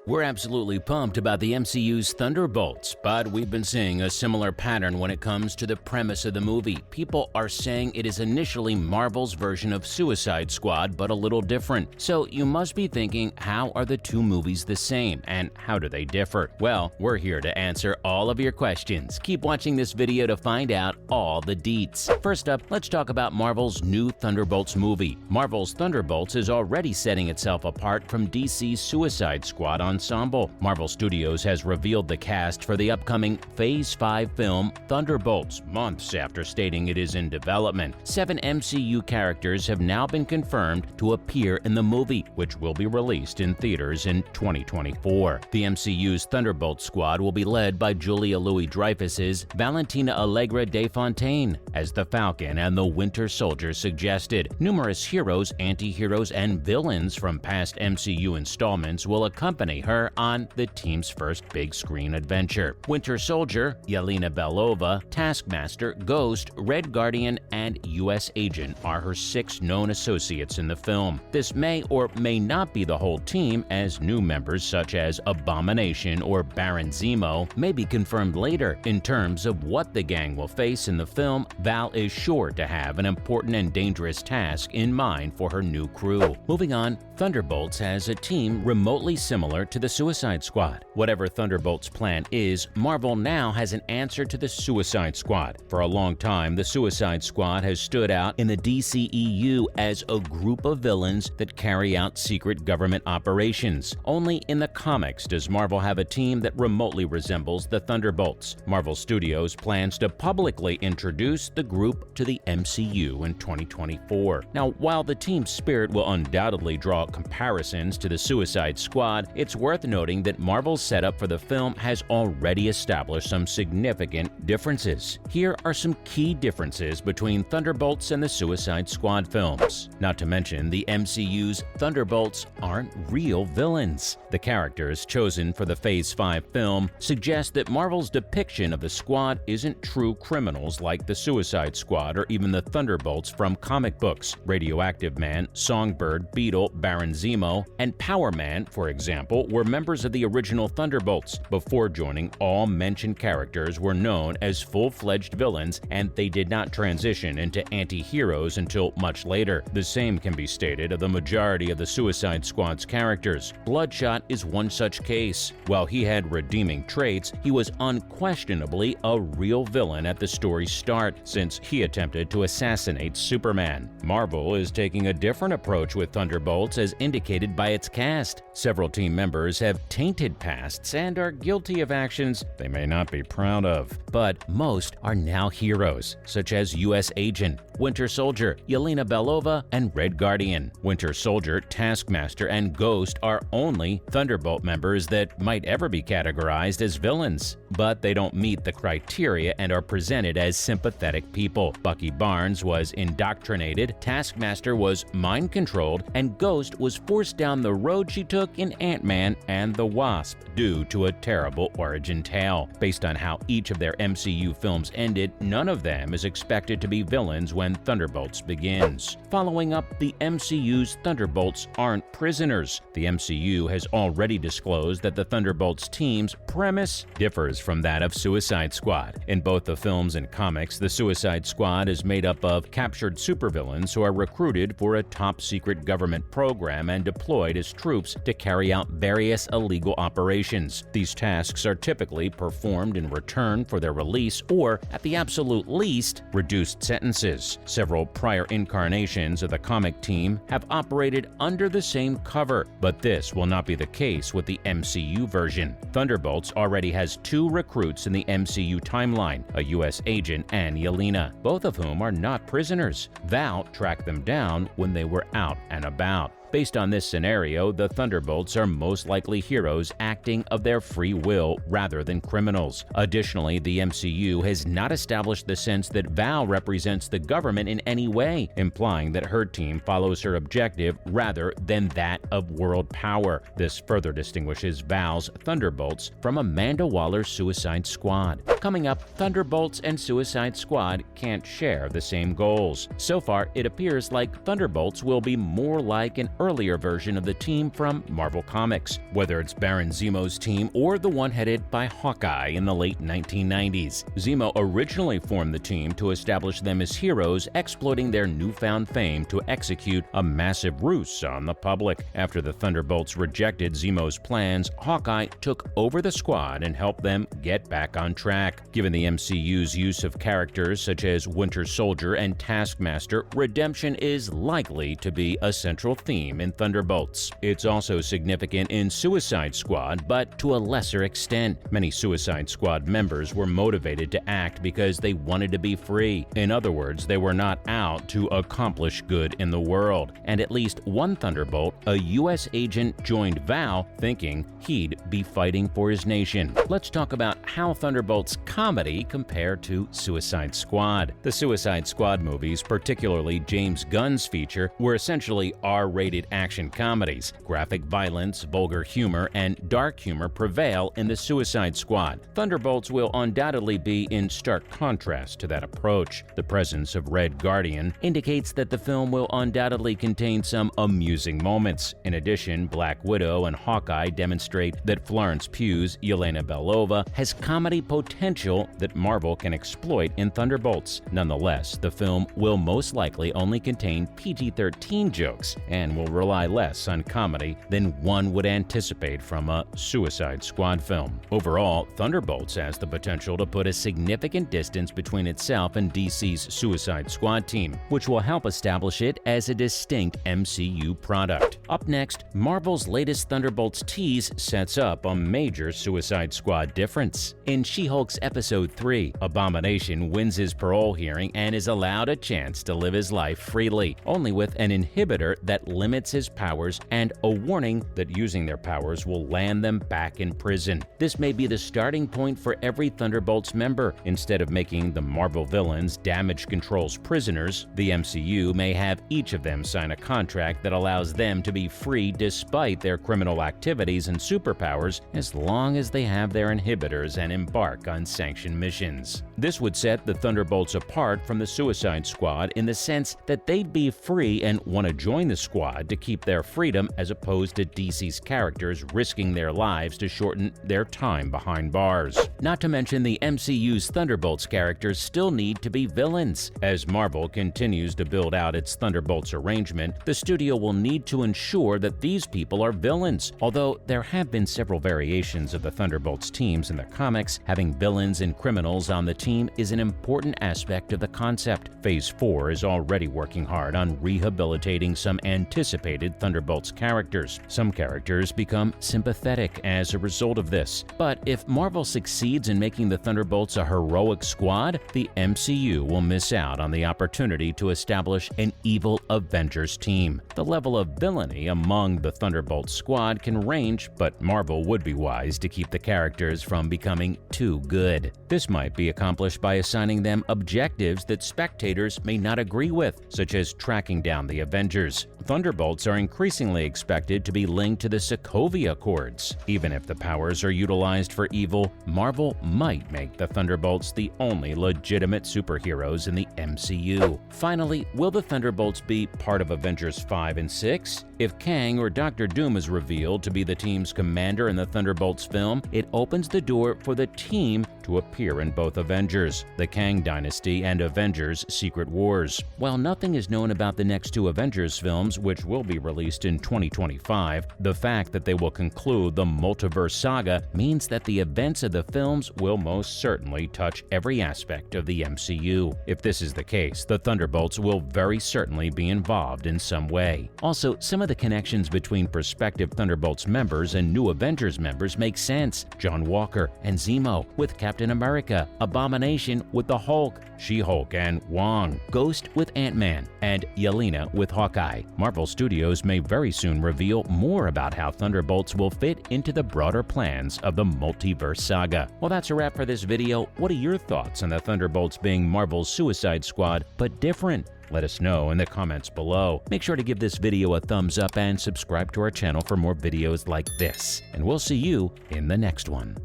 We're absolutely pumped about the MCU's Thunderbolts, but we've been seeing a similar pattern when it comes to the premise of the movie. People are saying it is initially Marvel's version of Suicide Squad, but a little different. So you must be thinking, how are the two movies the same, and how do they differ? Well, we're here to answer all of your questions. Keep watching this video to find out all the deets. First up, let's talk about Marvel's new Thunderbolts movie. Marvel's Thunderbolts is already setting itself apart from DC's Suicide Squad ensemble. Marvel Studios has revealed the cast for the upcoming Phase 5 film Thunderbolts, months after stating it is in development. 7 MCU characters have now been confirmed to appear in the movie, which will be released in theaters in 2024. The MCU's Thunderbolts squad will be led by Julia Louis-Dreyfus's Valentina Allegra de Fontaine as the Falcon and the Winter Soldier suggested. Numerous heroes, anti-heroes, and villains from past MCU installments will accompany her on the team's first big screen adventure. Winter Soldier, Yelena Belova, Taskmaster, Ghost, Red Guardian, and U.S. Agent are her 6 known associates in the film. This may or may not be the whole team, as new members such as Abomination or Baron Zemo may be confirmed later. In terms of what the gang will face in the film, Val is sure to have an important and dangerous task in mind for her new crew. Moving on, Thunderbolts has a team remotely similar to the Suicide Squad. Whatever Thunderbolts' plan is, Marvel now has an answer to the Suicide Squad. For a long time, the Suicide Squad has stood out in the DCEU as a group of villains that carry out secret government operations. Only in the comics does Marvel have a team that remotely resembles the Thunderbolts. Marvel Studios plans to publicly introduce the group to the MCU in 2024. Now, while the team's spirit will undoubtedly draw comparisons to the Suicide Squad, it's worth noting that Marvel's setup for the film has already established some significant differences. Here are some key differences between Thunderbolts and the Suicide Squad films. Not to mention, the MCU's Thunderbolts aren't real villains. The characters chosen for the Phase 5 film suggest that Marvel's depiction of the squad isn't true criminals like the Suicide Squad or even the Thunderbolts from comic books. Radioactive Man, Songbird, Beetle, Baron Zemo, and Power Man, for example, were members of the original Thunderbolts. Before joining, all mentioned characters were known as full-fledged villains, and they did not transition into anti-heroes until much later. The same can be stated of the majority of the Suicide Squad's characters. Bloodshot is one such case. While he had redeeming traits, he was unquestionably a real villain at the story's start, since he attempted to assassinate Superman. Marvel is taking a different approach with Thunderbolts, as indicated by its cast. Several team members have tainted pasts and are guilty of actions they may not be proud of. But most are now heroes, such as U.S. Agent, Winter Soldier, Yelena Belova, and Red Guardian. Winter Soldier, Taskmaster, and Ghost are only Thunderbolt members that might ever be categorized as villains, but they don't meet the criteria and are presented as sympathetic people. Bucky Barnes was indoctrinated, Taskmaster was mind-controlled, and Ghost was forced down the road she took in Ant-Man and the Wasp due to a terrible origin tale. Based on how each of their MCU films ended, none of them is expected to be villains when Thunderbolts begins. Following up, the MCU's Thunderbolts aren't prisoners. The MCU has already disclosed that the Thunderbolts team's premise differs from that of Suicide Squad. In both the films and comics, the Suicide Squad is made up of captured supervillains who are recruited for a top-secret government program and deployed as troops to carry out various illegal operations. These tasks are typically performed in return for their release or, at the absolute least, reduced sentences. Several prior incarnations of the comic team have operated under the same cover, but this will not be the case with the MCU version. Thunderbolts already has 2 recruits in the MCU timeline, a U.S. agent and Yelena, both of whom are not prisoners. Val tracked them down when they were out and about. Based on this scenario, the Thunderbolts are most likely heroes acting of their free will rather than criminals. Additionally, the MCU has not established the sense that Val represents the government in any way, implying that her team follows her objective rather than that of world power. This further distinguishes Val's Thunderbolts from Amanda Waller's Suicide Squad. Coming up, Thunderbolts and Suicide Squad can't share the same goals. So far, it appears like Thunderbolts will be more like an earlier version of the team from Marvel Comics, whether it's Baron Zemo's team or the one headed by Hawkeye in the late 1990s. Zemo originally formed the team to establish them as heroes, exploiting their newfound fame to execute a massive ruse on the public. After the Thunderbolts rejected Zemo's plans, Hawkeye took over the squad and helped them get back on track. Given the MCU's use of characters such as Winter Soldier and Taskmaster, redemption is likely to be a central theme in Thunderbolts. It's also significant in Suicide Squad, but to a lesser extent. Many Suicide Squad members were motivated to act because they wanted to be free. In other words, they were not out to accomplish good in the world. And at least one Thunderbolt, a U.S. agent, joined Val thinking he'd be fighting for his nation. Let's talk about how Thunderbolts comedy compared to Suicide Squad. The Suicide Squad movies, particularly James Gunn's feature, were essentially R-rated action comedies. Graphic violence, vulgar humor, and dark humor prevail in the Suicide Squad. Thunderbolts will undoubtedly be in stark contrast to that approach. The presence of Red Guardian indicates that the film will undoubtedly contain some amusing moments. In addition, Black Widow and Hawkeye demonstrate that Florence Pugh's Yelena Belova has comedy potential that Marvel can exploit in Thunderbolts. Nonetheless, the film will most likely only contain PG-13 jokes and will rely less on comedy than one would anticipate from a Suicide Squad film. Overall, Thunderbolts has the potential to put a significant distance between itself and DC's Suicide Squad team, which will help establish it as a distinct MCU product. Up next, Marvel's latest Thunderbolts tease sets up a major Suicide Squad difference. In She-Hulk's Episode 3, Abomination wins his parole hearing and is allowed a chance to live his life freely, only with an inhibitor that limits his powers and a warning that using their powers will land them back in prison. This may be the starting point for every Thunderbolts member. Instead of making the Marvel villains Damage Control's prisoners, the MCU may have each of them sign a contract that allows them to be free despite their criminal activities and superpowers, as long as they have their inhibitors and embark on sanctioned missions. This would set the Thunderbolts apart from the Suicide Squad in the sense that they'd be free and want to join the squad to keep their freedom, as opposed to DC's characters risking their lives to shorten their time behind bars. Not to mention, the MCU's Thunderbolts characters still need to be villains. As Marvel continues to build out its Thunderbolts arrangement, the studio will need to ensure that these people are villains. Although there have been several variations of the Thunderbolts teams in the comics, having villains and criminals on the team is an important aspect of the concept. Phase 4 is already working hard on rehabilitating some anticipated Thunderbolts characters. Some characters become sympathetic as a result of this. But if Marvel succeeds in making the Thunderbolts a heroic squad, the MCU will miss out on the opportunity to establish an evil Avengers team. The level of villainy among the Thunderbolts squad can range, but Marvel would be wise to keep the characters from becoming too good. This might be accomplished by assigning them objectives that spectators may not agree with, such as tracking down the Avengers. Thunderbolts are increasingly expected to be linked to the Sokovia Accords. Even if the powers are utilized for evil, Marvel might make the Thunderbolts the only legitimate superheroes in the MCU. Finally, will the Thunderbolts be part of Avengers 5 and 6? If Kang or Doctor Doom is revealed to be the team's commander in the Thunderbolts film, it opens the door for the team to appear in both Avengers, the Kang Dynasty and Avengers Secret Wars. While nothing is known about the next two Avengers films, which will be released in 2025, the fact that they will conclude the multiverse saga means that the events of the films will most certainly touch every aspect of the MCU. If this is the case, the Thunderbolts will very certainly be involved in some way. Also, some of the connections between prospective Thunderbolts members and new Avengers members make sense. John Walker and Zemo with Captain America, Abomination with the Hulk, She-Hulk and Wong, Ghost with Ant-Man, and Yelena with Hawkeye. Marvel Studios may very soon reveal more about how Thunderbolts will fit into the broader plans of the multiverse saga. Well, that's a wrap for this video. What are your thoughts on the Thunderbolts being Marvel's Suicide Squad, but different? Let us know in the comments below. Make sure to give this video a thumbs up and subscribe to our channel for more videos like this. And we'll see you in the next one.